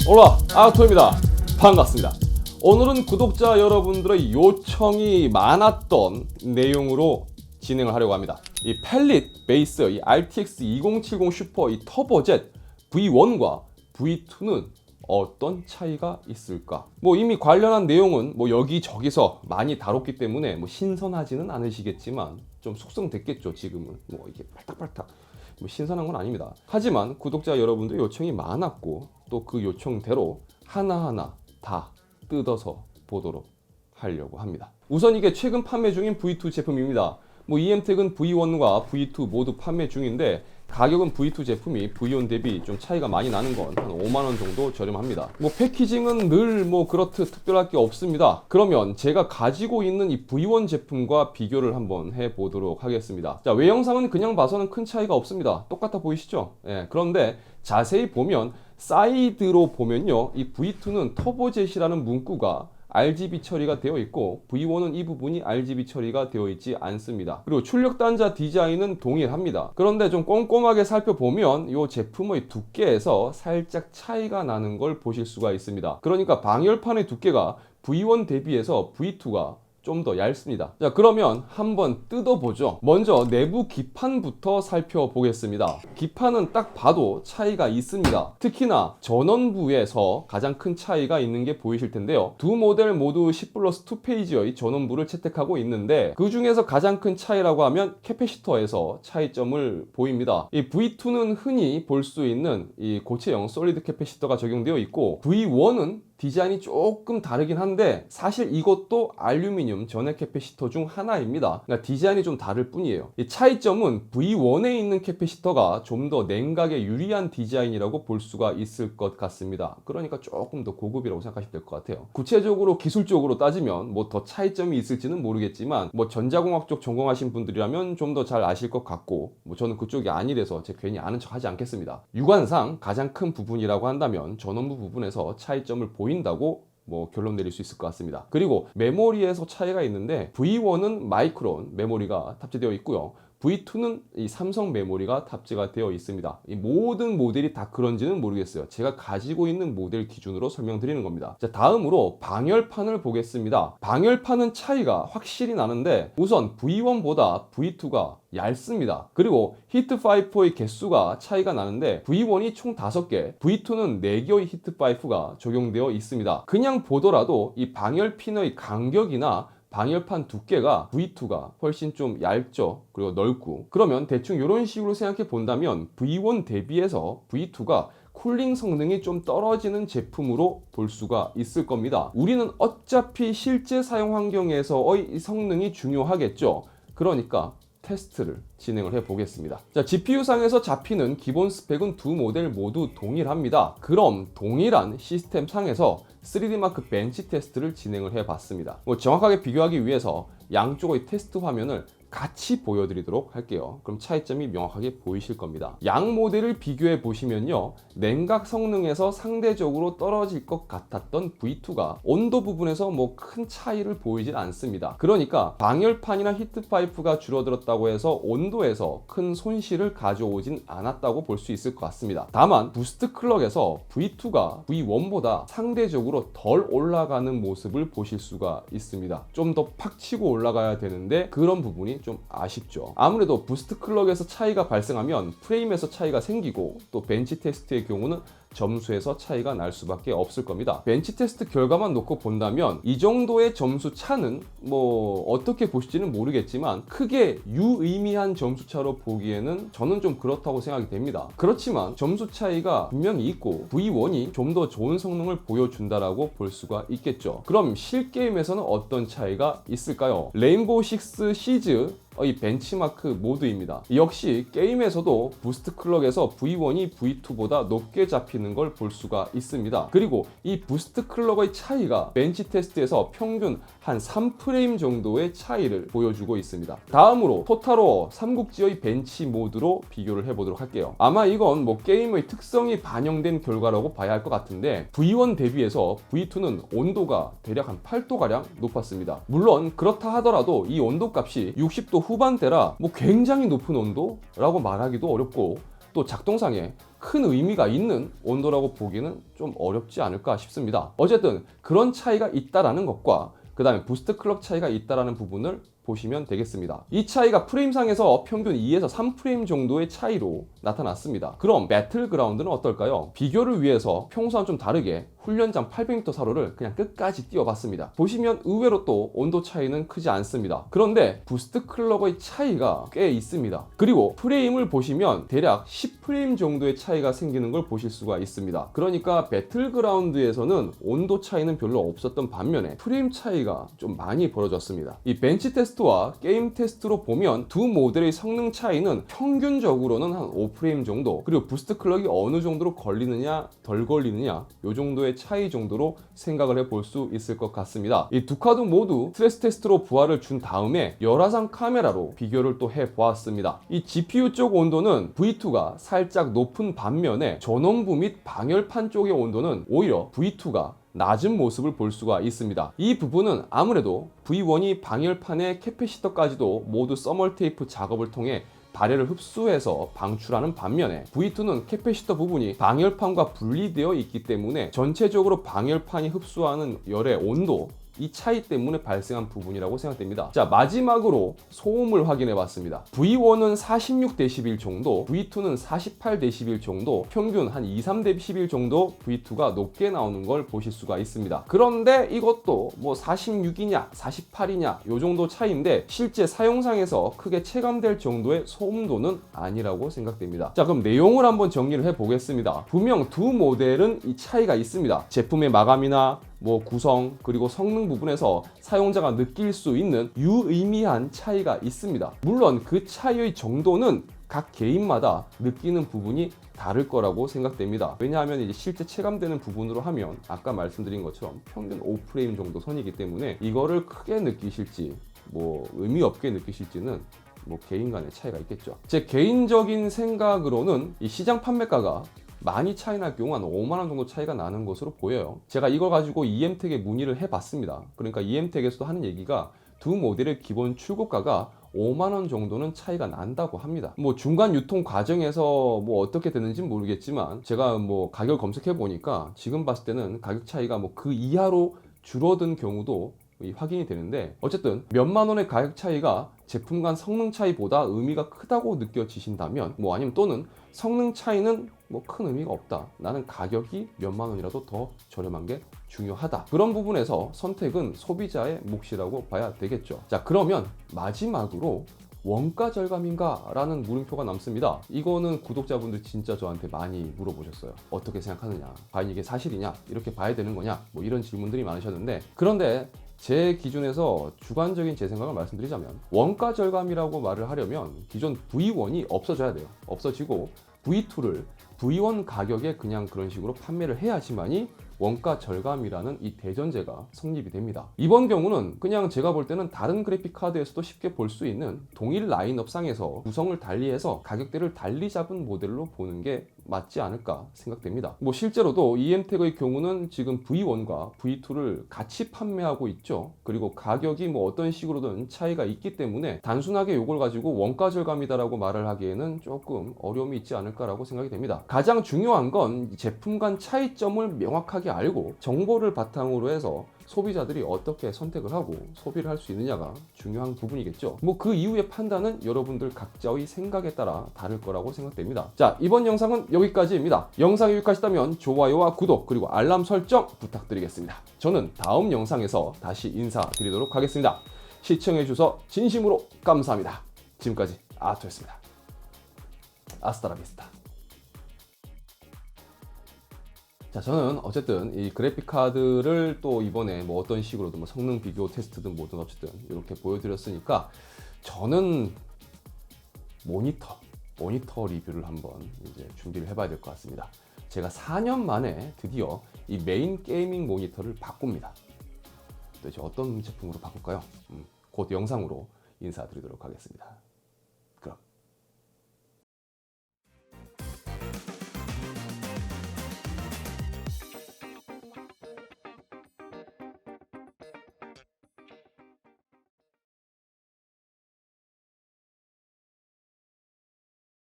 올라 아토입니다. 반갑습니다. 오늘은 구독자 여러분들의 요청이 많았던 내용으로 진행을 하려고 합니다. 이 펠릿 베이스 이 RTX 2070 슈퍼 이 터보젯 V1과 V2는 어떤 차이가 있을까? 이미 관련한 내용은 여기저기서 많이 다뤘기 때문에 신선하지는 않으시겠지만 좀 숙성됐겠죠. 지금은 이게 팔딱팔딱 신선한 건 아닙니다. 하지만 구독자 여러분들 요청이 많았고 또 그 요청대로 하나하나 다 뜯어서 보도록 하려고 합니다. 우선 이게 최근 판매 중인 V2 제품입니다. EM텍은 V1과 V2 모두 판매 중인데 가격은 V2 제품이 V1 대비 좀 차이가 많이 나는 건 한 5만원 정도 저렴합니다. 패키징은 늘 그렇듯 특별할 게 없습니다. 그러면 제가 가지고 있는 이 V1 제품과 비교를 한번 해보도록 하겠습니다. 자, 외형상은 그냥 봐서는 큰 차이가 없습니다. 똑같아 보이시죠? 그런데 자세히 보면 사이드로 보면요, 이 V2는 터보젯이라는 문구가 RGB 처리가 되어 있고 V1은 이 부분이 RGB 처리가 되어 있지 않습니다. 그리고 출력 단자 디자인은 동일합니다. 그런데 좀 꼼꼼하게 살펴보면 이 제품의 두께에서 살짝 차이가 나는 걸 보실 수가 있습니다. 그러니까 방열판의 두께가 V1 대비해서 V2가 좀 더 얇습니다. 자, 그러면 한번 뜯어보죠. 먼저 내부 기판부터 살펴보겠습니다. 기판은 딱 봐도 차이가 있습니다. 특히나 전원부에서 가장 큰 차이가 있는 게 보이실 텐데요. 두 모델 모두 10+2 페이지의 전원부를 채택하고 있는데 그 중에서 가장 큰 차이라고 하면 캐패시터에서 차이점을 보입니다. 이 V2는 흔히 볼 수 있는 이 고체형 솔리드 캐패시터가 적용되어 있고 V1은 디자인이 조금 다르긴 한데 사실 이것도 알루미늄 전해 캐패시터 중 하나입니다. 그러니까 디자인이 좀 다를 뿐이에요. 이 차이점은 V1에 있는 캐패시터가 좀 더 냉각에 유리한 디자인이라고 볼 수가 있을 것 같습니다. 그러니까 조금 더 고급이라고 생각하시면 될 것 같아요. 구체적으로 기술적으로 따지면 더 차이점이 있을지는 모르겠지만 전자공학 쪽 전공하신 분들이라면 좀 더 잘 아실 것 같고 저는 그쪽이 아니라서 제가 괜히 아는 척 하지 않겠습니다. 육안상 가장 큰 부분이라고 한다면 전원부 부분에서 차이점을 보인다고 결론 내릴 수 있을 것 같습니다. 그리고 메모리에서 차이가 있는데 V1은 마이크론 메모리가 탑재되어 있고요. V2는 이 삼성 메모리가 탑재가 되어 있습니다. 이 모든 모델이 다 그런지는 모르겠어요. 제가 가지고 있는 모델 기준으로 설명드리는 겁니다. 자, 다음으로 방열판을 보겠습니다. 방열판은 차이가 확실히 나는데 우선 V1보다 V2가 얇습니다. 그리고 히트 파이프의 개수가 차이가 나는데 V1이 총 5개, V2는 4개의 히트 파이프가 적용되어 있습니다. 그냥 보더라도 이 방열핀의 간격이나 방열판 두께가 V2가 훨씬 좀 얇죠. 그리고 넓고. 그러면 대충 이런 식으로 생각해 본다면 V1 대비해서 V2가 쿨링 성능이 좀 떨어지는 제품으로 볼 수가 있을 겁니다. 우리는 어차피 실제 사용 환경에서의 성능이 중요하겠죠. 그러니까 테스트를 진행을 해 보겠습니다. 자, GPU상에서 잡히는 기본 스펙은 두 모델 모두 동일합니다. 그럼 동일한 시스템 상에서 3D마크 벤치 테스트를 진행을 해 봤습니다. 정확하게 비교하기 위해서 양쪽의 테스트 화면을 같이 보여드리도록 할게요. 그럼 차이점이 명확하게 보이실 겁니다. 양 모델을 비교해 보시면요, 냉각 성능에서 상대적으로 떨어질 것 같았던 V2가 온도 부분에서 큰 차이를 보이질 않습니다. 그러니까 방열판이나 히트파이프가 줄어들었다고 해서 온도에서 큰 손실을 가져오진 않았다고 볼 수 있을 것 같습니다. 다만 부스트 클럭에서 V2가 V1보다 상대적으로 덜 올라가는 모습을 보실 수가 있습니다. 좀 더 팍 치고 올라가야 되는데 그런 부분이 좀 아쉽죠. 아무래도 부스트 클럭에서 차이가 발생하면 프레임에서 차이가 생기고 또 벤치 테스트의 경우는 점수에서 차이가 날 수밖에 없을 겁니다. 벤치 테스트 결과만 놓고 본다면 이 정도의 점수 차는 어떻게 보실지는 모르겠지만 크게 유의미한 점수 차로 보기에는 저는 좀 그렇다고 생각이 됩니다. 그렇지만 점수 차이가 분명히 있고 V1이 좀 더 좋은 성능을 보여준다라고 볼 수가 있겠죠. 그럼 실게임에서는 어떤 차이가 있을까요? 레인보우 식스 시즈 이 벤치마크 모드입니다. 역시 게임에서도 부스트 클럭에서 V1이 V2보다 높게 잡히는 걸 볼 수가 있습니다. 그리고 이 부스트 클럭의 차이가 벤치 테스트에서 평균 한 3프레임 정도의 차이를 보여주고 있습니다. 다음으로 토탈워 삼국지의 벤치 모드로 비교를 해보도록 할게요. 아마 이건 게임의 특성이 반영된 결과라고 봐야 할 것 같은데 V1 대비해서 V2는 온도가 대략 한 8도가량 높았습니다. 물론 그렇다 하더라도 이 온도 값이 60도 후반대라 굉장히 높은 온도라고 말하기도 어렵고 또 작동상에 큰 의미가 있는 온도라고 보기는 좀 어렵지 않을까 싶습니다. 어쨌든 그런 차이가 있다라는 것과 그 다음에 부스트 클럭 차이가 있다라는 부분을 보시면 되겠습니다. 이 차이가 프레임상에서 평균 2에서 3프레임 정도의 차이로 나타났습니다. 그럼 배틀그라운드는 어떨까요? 비교를 위해서 평소와는 좀 다르게 훈련장 800m 사로를 그냥 끝까지 뛰어봤습니다. 보시면 의외로 또 온도 차이는 크지 않습니다. 그런데 부스트 클럭의 차이가 꽤 있습니다. 그리고 프레임을 보시면 대략 10프레임 정도의 차이가 생기는 걸 보실 수가 있습니다. 그러니까 배틀그라운드에서는 온도 차이는 별로 없었던 반면에 프레임 차이가 좀 많이 벌어졌습니다. 이 벤치 테스트와 게임 테스트로 보면 두 모델의 성능 차이는 평균적으로는 한 5프레임 정도, 그리고 부스트 클럭이 어느 정도로 걸리느냐 덜 걸리느냐 요 정도의 차이 정도로 생각을 해볼 수 있을 것 같습니다. 이 두 카드 모두 스트레스 테스트로 부하를 준 다음에 열화상 카메라로 비교를 또 해보았습니다. 이 GPU 쪽 온도는 V2가 살짝 높은 반면에 전원부 및 방열판 쪽의 온도는 오히려 V2가 낮은 모습을 볼 수가 있습니다. 이 부분은 아무래도 V1이 방열판의 캐패시터까지도 모두 써멀 테이프 작업을 통해 발열을 흡수해서 방출하는 반면에 V2는 캐패시터 부분이 방열판과 분리되어 있기 때문에 전체적으로 방열판이 흡수하는 열의 온도, 이 차이 때문에 발생한 부분이라고 생각됩니다. 자, 마지막으로 소음을 확인해 봤습니다. V1은 46dB 정도, V2는 48dB 정도, 평균 한 2-3dB 정도 V2가 높게 나오는 걸 보실 수가 있습니다. 그런데 이것도 뭐 46이냐 48이냐 요 정도 차이인데 실제 사용상에서 크게 체감될 정도의 소음도는 아니라고 생각됩니다. 자, 그럼 내용을 한번 정리를 해 보겠습니다. 분명 두 모델은 이 차이가 있습니다. 제품의 마감이나 뭐 구성 그리고 성능 부분에서 사용자가 느낄 수 있는 유의미한 차이가 있습니다. 물론 그 차이의 정도는 각 개인마다 느끼는 부분이 다를 거라고 생각됩니다. 왜냐하면 이제 실제 체감되는 부분으로 하면 아까 말씀드린 것처럼 평균 5프레임 정도 선이기 때문에 이거를 크게 느끼실지 뭐 의미 없게 느끼실지는 뭐 개인 간의 차이가 있겠죠. 제 개인적인 생각으로는 이 시장 판매가가 많이 차이 날 경우 한 5만원 정도 차이가 나는 것으로 보여요. 제가 이걸 가지고 EM택에 문의를 해봤습니다. 그러니까 EM택에서도 하는 얘기가 두 모델의 기본 출고가가 5만원 정도는 차이가 난다고 합니다. 뭐 중간 유통 과정에서 뭐 어떻게 되는지 모르겠지만 제가 뭐 가격 검색해 보니까 지금 봤을 때는 가격 차이가 뭐 그 이하로 줄어든 경우도 확인이 되는데, 어쨌든 몇만 원의 가격 차이가 제품 간 성능 차이보다 의미가 크다고 느껴지신다면, 뭐 아니면 또는 성능 차이는 뭐 큰 의미가 없다, 나는 가격이 몇만 원이라도 더 저렴한 게 중요하다, 그런 부분에서 선택은 소비자의 몫이라고 봐야 되겠죠. 자, 그러면 마지막으로 원가 절감인가? 라는 물음표가 남습니다. 이거는 구독자분들 진짜 저한테 많이 물어보셨어요. 어떻게 생각하느냐? 과연 이게 사실이냐? 이렇게 봐야 되는 거냐? 뭐 이런 질문들이 많으셨는데, 그런데 제 기준에서 주관적인 제 생각을 말씀드리자면, 원가 절감이라고 말을 하려면 기존 V1이 없어져야 돼요. 없어지고 V2를 V1 가격에 그냥 그런 식으로 판매를 해야지만이 원가 절감이라는 이 대전제가 성립이 됩니다. 이번 경우는 그냥 제가 볼 때는 다른 그래픽 카드에서도 쉽게 볼 수 있는 동일 라인업 상에서 구성을 달리해서 가격대를 달리 잡은 모델로 보는 게 맞지 않을까 생각됩니다. 뭐 실제로도 EM택의 경우는 지금 V1과 V2를 같이 판매하고 있죠. 그리고 가격이 뭐 어떤 식으로든 차이가 있기 때문에 단순하게 이걸 가지고 원가 절감이다라고 말을 하기에는 조금 어려움이 있지 않을까라고 생각이 됩니다. 가장 중요한 건 제품 간 차이점을 명확하게 알고 정보를 바탕으로 해서 소비자들이 어떻게 선택을 하고 소비를 할 수 있느냐가 중요한 부분이겠죠. 뭐 그 이후의 판단은 여러분들 각자의 생각에 따라 다를 거라고 생각됩니다. 자, 이번 영상은 여기까지입니다. 영상이 유익하시다면 좋아요와 구독 그리고 알람 설정 부탁드리겠습니다. 저는 다음 영상에서 다시 인사드리도록 하겠습니다. 시청해주셔서 진심으로 감사합니다. 지금까지 아토였습니다. 아스타라비스타. 자, 저는 어쨌든 이 그래픽 카드를 또 이번에 뭐 어떤 식으로든 뭐 성능 비교 테스트든 뭐든 어쨌든 이렇게 보여드렸으니까 저는 모니터 리뷰를 한번 이제 준비를 해봐야 될 것 같습니다. 제가 4년 만에 드디어 이 메인 게이밍 모니터를 바꿉니다. 도대체 어떤 제품으로 바꿀까요? 곧 영상으로 인사드리도록 하겠습니다.